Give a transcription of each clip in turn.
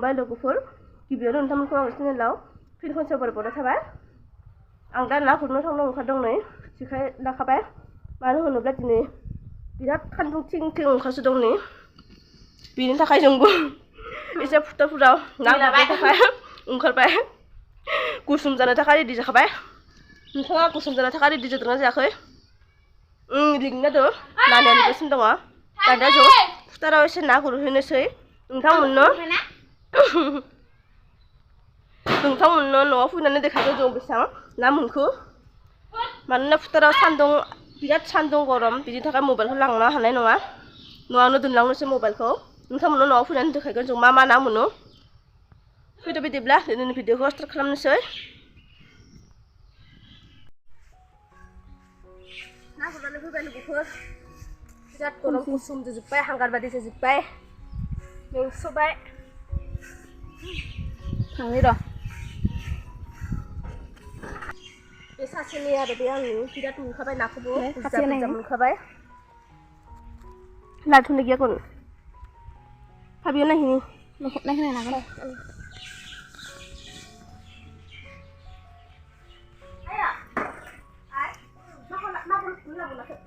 खुलुमबाय लोगोफोर गिबियावनो नोंथांमोनखौ आं चेनेलाव फिन खनसे बरायबावनाय थाबाय आं दा ना गुरनो थांनो ओंखारदों नै जेखाइ लाखाबाय मानो होनोब्ला दिनै बिराद सान्दुं थिं थिं ओंखारसो दं नै बेनि थाखाय जोंबो एसे फुटाफोराव ना गुरनो थाखाय ओंखारबाय गुसुम जानो थाखाय रेडि जाखाबाय नोंथाङा गुसुम जानो थाखाय रेडि जादोंना जायाखै लिंना दं नानिया लिंगासिनो दङ दा जों फुटाराव एसे ना गुरहैनोसै नोंथांमोननो न'आव फैनानै देखायगोन जों बेसेबां ना मोनखो मानोना फुटाराव बिराद सान्दुं गरम बिनि थाखाय मबाइलखौ लांनो हानाय नङा न'आवनो दोनलांनोसै मबाइलखौ नोंथांमोननो न'आव फैनानै देखायगोन जों मा ना मोनो फैदो बिदिब्ला दिनैनि भिडिअखौ स्टार्ट खालामनोसै ना गुरनानै फैबाय लोगोफोर बिराद गरम गुसुम जाजोब्बाय हांगार बादि जाजोब्बाय मेंसोबाय थांनि र' बे सासेनि आरो बे आंनि बिराद मोनखाबाय नाखौबो बुरजा मोनखाबाय लाथुनो गैया कोन हाबियो नायहिनि नायहोनो नागोन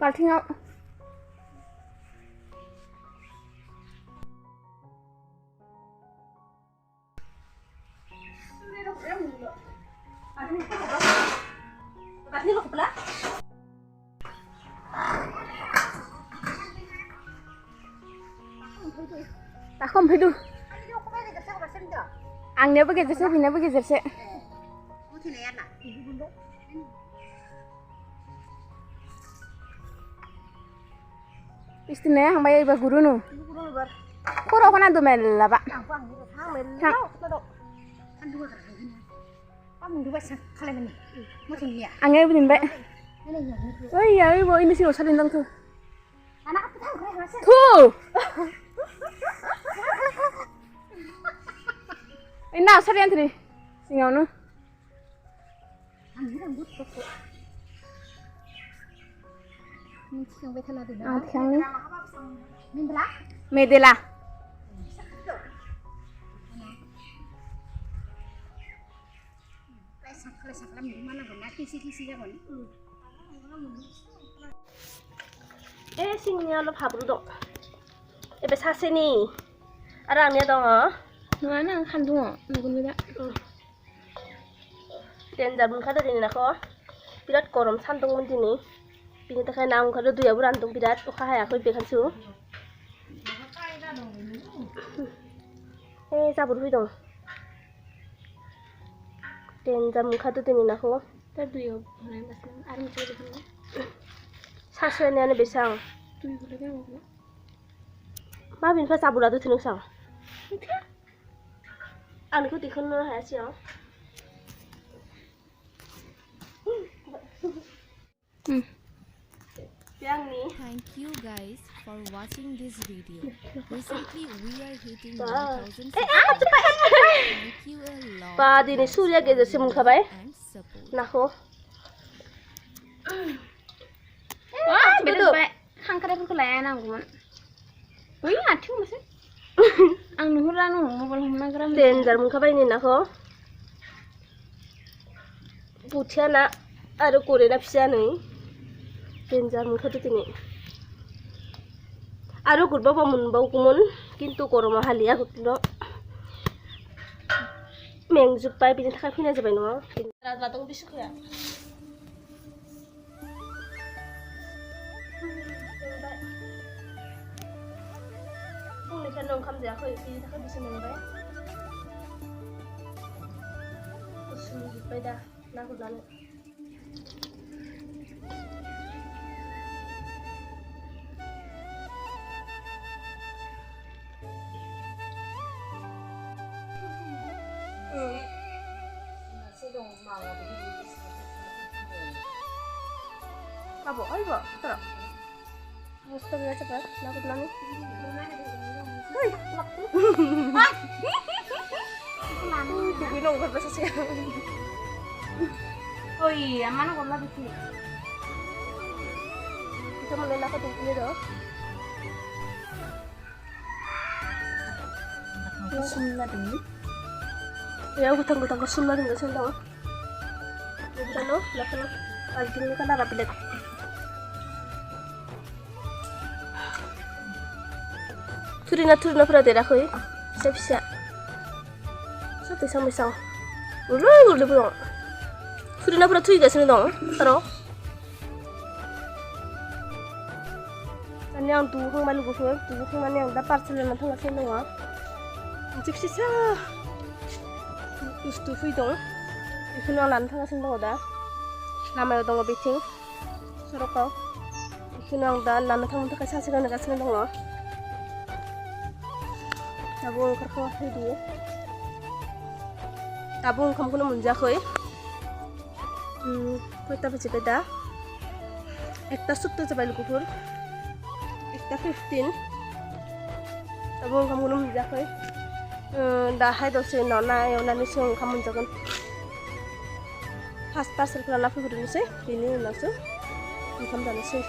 बाल्थिङाव Takkom hidu. Angnya begitu sih, bina begitu sih. Istimewa hang bayi iba guru nu. Kuro kana do mela pak. Angnya begini baik. Oh iya, ibu ini sih usah lindung tuh. Tuh. Ini usah lihat nih, singa nu. Tiang nih. Medela. Singnya lo habru dong. Besar nih. Arangnya dong. Mana kandung? Nunggu beda. Dan zaman kada ini nak birat korom sandung mendini. Bini tak kena angkat tu ya berantung birat. Oka hai aku ibekan su. Sabur hui dong. Dan zaman kada ini nak Tadu ya, mana pasang arum ciri mana? Sasnya ane besang. Tuh boleh kan? Ma bin pas sabur atu tinuk sang. Anku tikun no hasi ya. Thank you guys for watching this video. Recently we are hitting 1,000 subscribers. Thank you a lot. Ba dini surya gejer simun khabai. Nako. Wah, betul. Hangkare pun kelayan aku man. Wih, atu masih. Ang nuhura nu ngobol humna gram. Danger mun khabai ni nako. Butia na aru kore na pisa nei. Danger mun khatu tini. Aru kurba pa mun bau kumun kintu koroma halia kutlo. Mengjupai bini takkan pina jabai no. Ratung bisu ya. Ini kan dong kam dia aku ini takkan bisa mengabai. Usul beda nak udan. Apa? Ayo, terus. Mesti kita cepat. Nak udan ni. Hei, nak tu. Jadi nong berbahasa siapa? Oh iya, mana kau lagi sih? Kita mulai lakukan ini dah. 숨나드니? Ya aku tangguh sumber nggak sih dong? Bukan lo, lapan anjing ini kan ada pedet. Turina pernah tidak aku bisa. Satu sama sang. Udah belum. Turina pernah tuh gak sih dong? Taruh. Kan yang tuh malu gue, tuh mana yang dapat selain tengah sini dong. Cik sisa. Ustu dong. Itu nang tengah sini dong dah. Nama dong biting. Suruh kau. Itu nang dah nama tengah kasih hasilnya nggak sini dong. Tabung kerja dia. Tabung kamu kena munjak koi. Kita baca beda. Ekta suttu coba lu kukur. Ekta 15. Tabung kamu kena munjak koi. Dah hai dosen nona yang nani sung kamu munjakan. Hasta circular nafi kudu nusai. Ini nasu. Kamu dah nusai.